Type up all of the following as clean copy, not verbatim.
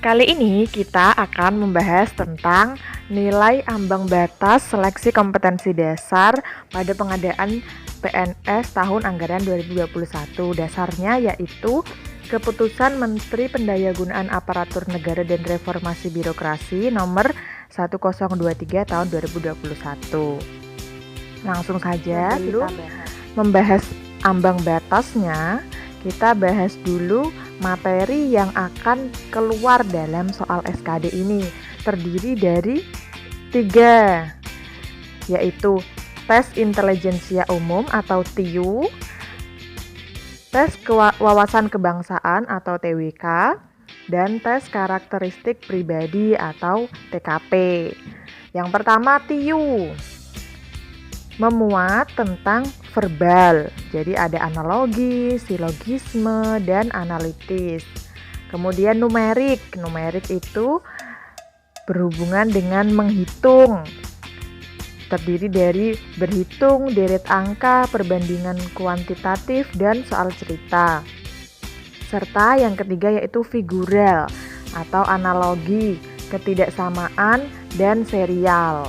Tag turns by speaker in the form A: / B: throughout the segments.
A: Kali ini kita akan membahas tentang nilai ambang batas seleksi kompetensi dasar pada pengadaan PNS tahun anggaran 2021. Dasarnya yaitu Keputusan Menteri Pendayagunaan Aparatur Negara dan Reformasi Birokrasi nomor 1023 tahun 2021. Langsung saja kita membahas ambang batasnya. Kita bahas dulu materi yang akan keluar dalam soal SKD ini. Terdiri dari 3, yaitu tes intelijensia umum atau TIU, tes wawasan kebangsaan atau TWK, dan tes karakteristik pribadi atau TKP. Yang pertama, TIU memuat tentang verbal, jadi ada analogi, silogisme, dan analitis. Kemudian numerik itu berhubungan dengan menghitung, terdiri dari berhitung, deret angka, perbandingan kuantitatif, dan soal cerita. Serta yang ketiga yaitu figural atau analogi, ketidaksamaan, dan serial.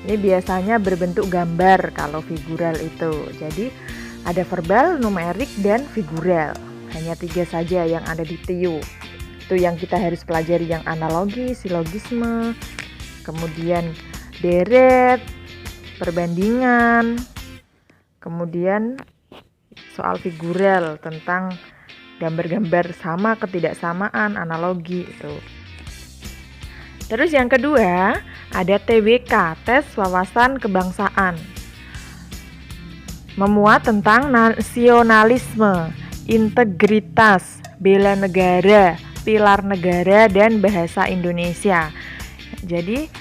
A: Ini biasanya berbentuk gambar kalau figural itu. Jadi ada verbal, numerik, dan figural. Hanya 3 saja yang ada di TIU. Itu yang kita harus pelajari, yang analogi, silogisme, kemudian deret, perbandingan, kemudian soal figural tentang gambar-gambar sama, ketidaksamaan, analogi itu. Terus yang kedua, ada TWK, tes wawasan kebangsaan. Memuat tentang nasionalisme, integritas, bela negara, pilar negara, dan bahasa Indonesia. Jadi,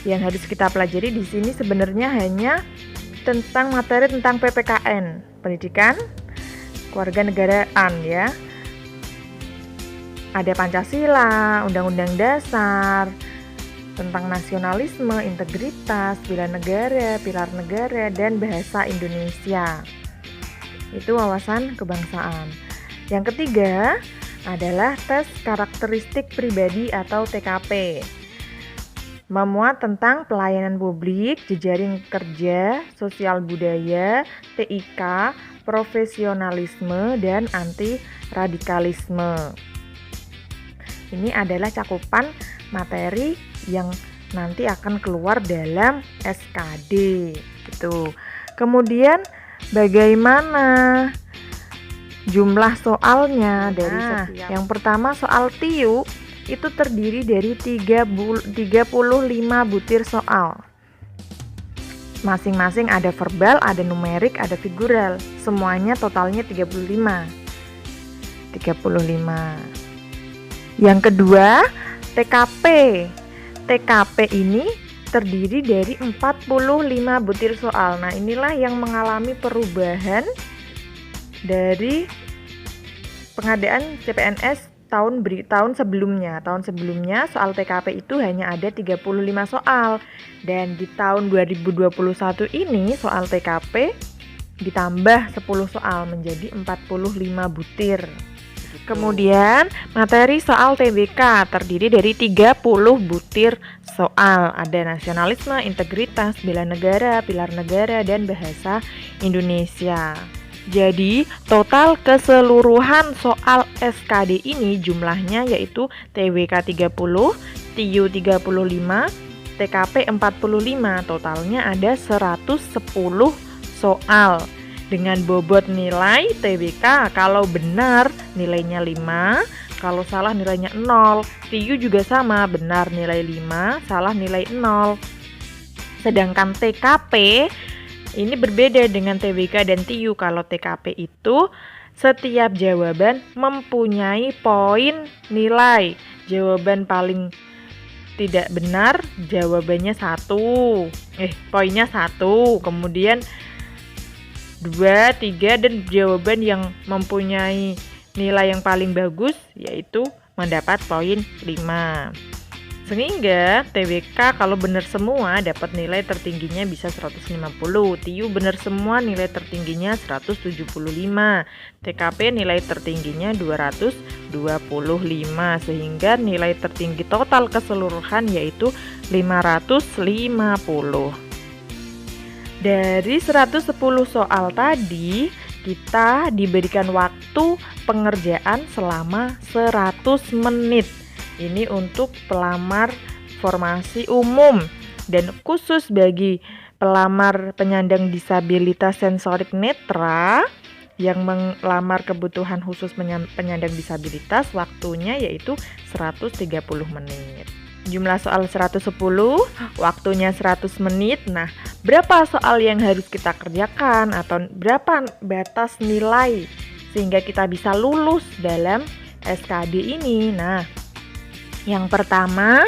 A: yang harus kita pelajari di sini sebenarnya hanya tentang materi tentang PPKN, pendidikan kewarganegaraan ya. Ada Pancasila, Undang-Undang Dasar, tentang nasionalisme, integritas, bela negara, pilar negara, dan bahasa Indonesia. Itu wawasan kebangsaan. Yang ketiga adalah tes karakteristik pribadi atau TKP. Memuat tentang pelayanan publik, jejaring kerja, sosial budaya, TIK, profesionalisme, dan anti radikalisme. Ini adalah cakupan materi yang nanti akan keluar dalam SKD gitu. Kemudian bagaimana jumlah soalnya dari setiap. Yang pertama soal TIU itu terdiri dari 35 butir soal. Masing-masing ada verbal, ada numerik, ada figural. Semuanya totalnya 35. Yang kedua, TKP. TKP ini terdiri dari 45 butir soal. Nah, inilah yang mengalami perubahan dari pengadaan CPNS tahun sebelumnya. Tahun sebelumnya soal TKP itu hanya ada 35 soal. Dan di tahun 2021 ini soal TKP ditambah 10 soal menjadi 45 butir. Kemudian materi soal TBK terdiri dari 30 butir soal. Ada nasionalisme, integritas, bela negara, pilar negara, dan bahasa Indonesia. Jadi total keseluruhan soal SKD ini jumlahnya yaitu TWK 30, TIU 35, TKP 45. Totalnya ada 110 soal. Dengan bobot nilai TWK kalau benar nilainya 5, kalau salah nilainya 0. TIU juga sama, benar nilai 5, salah nilai 0. Sedangkan TKP ini berbeda dengan TWK dan TIU. Kalau TKP itu setiap jawaban mempunyai poin nilai. Jawaban paling tidak benar jawabannya 1. Poinnya 1. Kemudian 2, 3, dan jawaban yang mempunyai nilai yang paling bagus yaitu mendapat poin 5. sehingga TWK kalau benar semua dapat nilai tertingginya bisa 150, TIU benar semua nilai tertingginya 175, TKP nilai tertingginya 225, sehingga nilai tertinggi total keseluruhan yaitu 550. Dari 110 soal tadi, kita diberikan waktu pengerjaan selama 100 menit. Ini untuk pelamar formasi umum, dan khusus bagi pelamar penyandang disabilitas sensorik netra yang melamar kebutuhan khusus penyandang disabilitas, waktunya yaitu 130 menit. Jumlah soal 110, waktunya 100 menit. Nah, berapa soal yang harus kita kerjakan atau berapa batas nilai sehingga kita bisa lulus dalam SKD ini? Nah, yang pertama,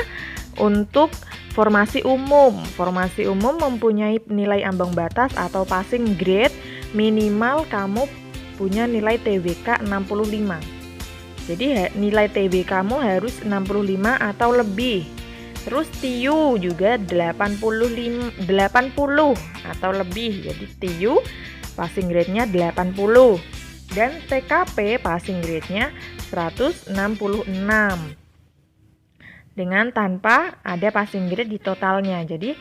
A: untuk formasi umum. Formasi umum mempunyai nilai ambang batas atau passing grade, minimal kamu punya nilai TWK 65. Jadi nilai TW kamu harus 65 atau lebih. Terus TIU juga 80 atau lebih. Jadi TIU passing grade-nya 80 dan TKP passing grade-nya 166. Dengan tanpa ada passing grade di totalnya. Jadi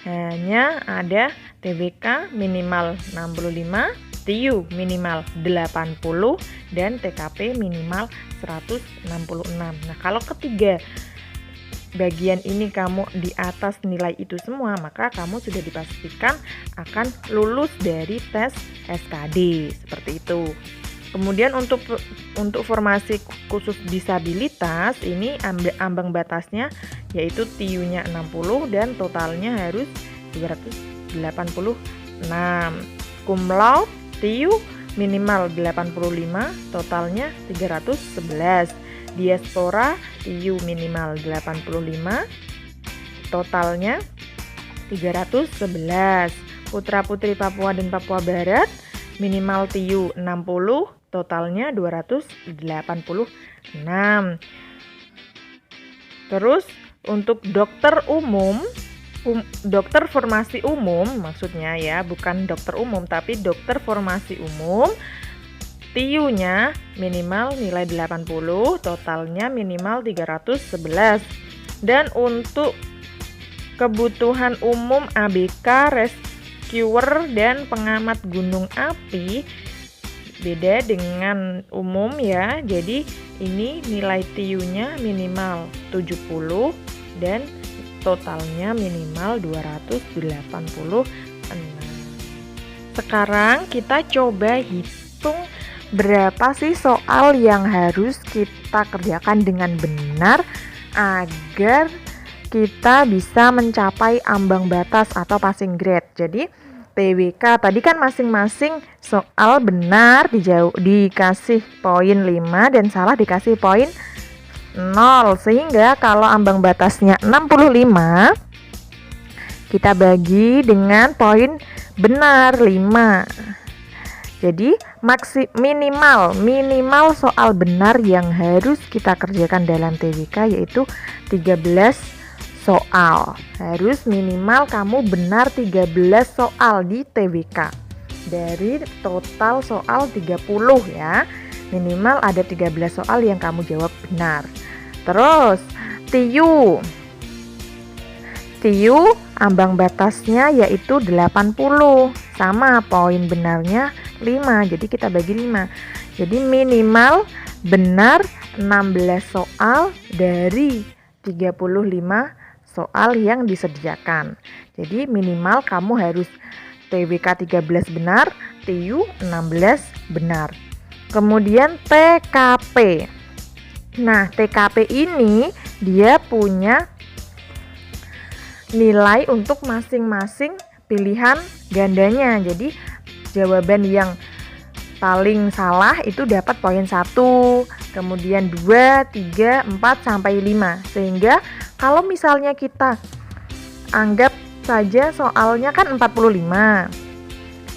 A: hanya ada TWK minimal 65, TIU minimal 80, dan TKP minimal 166. Nah, kalau ketiga bagian ini kamu di atas nilai itu semua, maka kamu sudah dipastikan akan lulus dari tes SKD, seperti itu. Kemudian untuk formasi khusus disabilitas, ini ambang batasnya yaitu TIU-nya 60 dan totalnya harus 286. Cum laude TIU minimal 85, totalnya 311. Diaspora TIU minimal 85, totalnya 311. Putra-putri Papua dan Papua Barat minimal TIU 60, totalnya 286. Terus untuk dokter umum, dokter formasi umum maksudnya ya, bukan dokter umum tapi dokter formasi umum, TIU-nya minimal nilai 80, totalnya minimal 311. Dan untuk kebutuhan umum ABK, rescuer, dan pengamat gunung api beda dengan umum ya. Jadi ini nilai TIU-nya minimal 70 dan totalnya minimal 286. Sekarang kita coba hitung berapa sih soal yang harus kita kerjakan dengan benar agar kita bisa mencapai ambang batas atau passing grade. Jadi TWK tadi kan masing-masing soal benar dikasih poin 5 dan salah dikasih poin 0, sehingga kalau ambang batasnya 65 kita bagi dengan poin benar 5. Jadi minimal soal benar yang harus kita kerjakan dalam TWK yaitu 13 soal. Harus minimal kamu benar 13 soal di TWK. Dari total soal 30 ya. Minimal ada 13 soal yang kamu jawab benar. Terus TIU ambang batasnya yaitu 80. Sama poin benarnya 5. Jadi kita bagi 5. Jadi minimal benar 16 soal dari 35 soal yang disediakan. Jadi minimal kamu harus TWK 13 benar, TIU 16 benar. Kemudian TKP. Nah, TKP ini dia punya nilai untuk masing-masing pilihan gandanya. Jadi jawaban yang paling salah itu dapat poin 1, kemudian 2, 3, 4 sampai 5. Sehingga kalau misalnya kita anggap saja soalnya kan 45.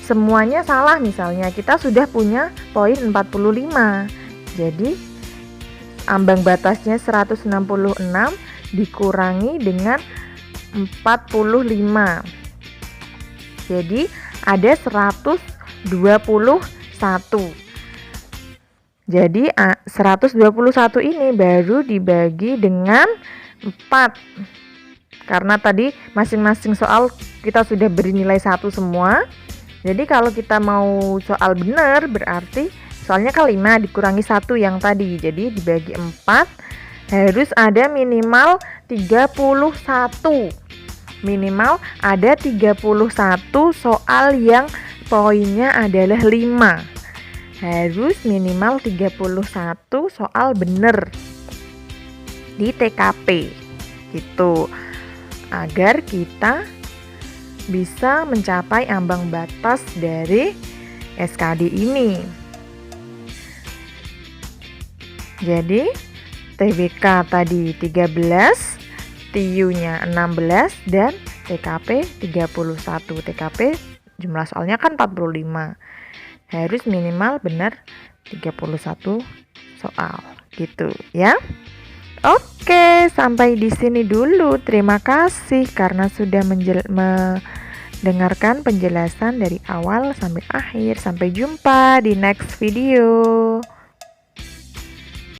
A: Semuanya salah misalnya, kita sudah punya poin 45. Jadi ambang batasnya 166, dikurangi dengan 45. Jadi ada 121. Jadi 121 ini baru dibagi dengan 4. Karena tadi masing-masing soal kita sudah beri nilai 1 semua. Jadi kalau kita mau soal benar berarti soalnya kan 5 dikurangi 1 yang tadi. Jadi dibagi 4 harus ada minimal 31. Minimal ada 31 soal yang poinnya adalah 5. Harus minimal 31 soal benar di TKP gitu, agar kita bisa mencapai ambang batas dari SKD ini. Jadi TBK tadi 13, TIU-nya 16 dan TKP 31. TKP jumlah soalnya kan 45. Harus minimal benar 31 soal gitu ya. Oke, sampai di sini dulu. Terima kasih karena sudah mendengarkan penjelasan dari awal sampai akhir. Sampai jumpa di next video.